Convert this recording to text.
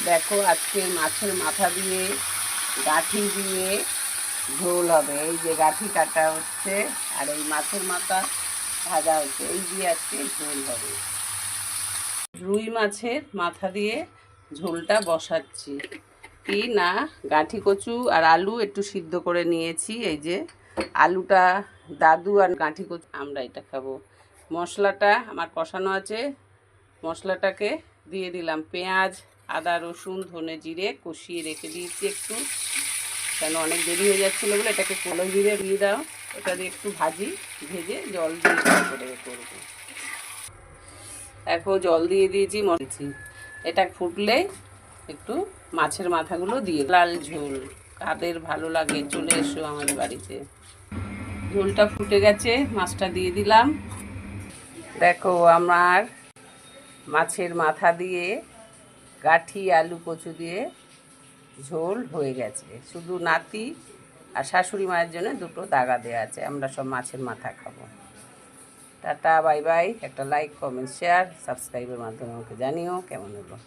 দেখো আজকে মাছের মাথা দিয়ে গাঁঠি দিয়ে ঝোল হবে। এই যে গাঁঠি কাটা হচ্ছে আর এই মাছের মাথা ভাজা হচ্ছে, এই দিয়ে আজকে ঝোল হবে। রুই মাছের মাথা দিয়ে ঝোলটা বসাচ্ছি। কি না, গাঁঠি কচু আর আলু একটু সিদ্ধ করে নিয়েছি। এই যে আলুটা দাদু আর গাঁঠি কচু আমরা এটা খাবো। মশলাটা আমার কষানো আছে, মশলাটাকে দিয়ে দিলাম। পেঁয়াজ, আদা, রসুন, ধনে, জিরে কষিয়ে রেখে দিয়েছি একটু, কেন অনেক দেরি হয়ে যাচ্ছিলো বলে এটাকে কলো জিরে দিয়ে দাও। এটা দিয়ে একটু ভেজে জল দিয়ে করে করবো। এখন জল দিয়ে দিয়েছি, মরেছি। এটা ফুটলে একটু মাছের মাথাগুলো দিয়ে লাল ঝোল। কাদের ভালো লাগে চলে এসো আমাদের বাড়িতে। ঝোলটা ফুটে গেছে, মাছটা দিয়ে দিলাম। দেখো আমার মাছের মাথা দিয়ে গাঁঠি আলু কচু দিয়ে ঝোল হয়ে গেছে। শুধু নাতি আর শাশুড়ি মায়ের জন্য দুটো দাগা দেওয়া আছে, আমরা সব মাছের মাথা খাবো। Tata, bye bye. একটা লাইক, কমেন্ট, শেয়ার, সাবস্ক্রাইবের মাধ্যমে আমাকে জানিও কেমন হলো।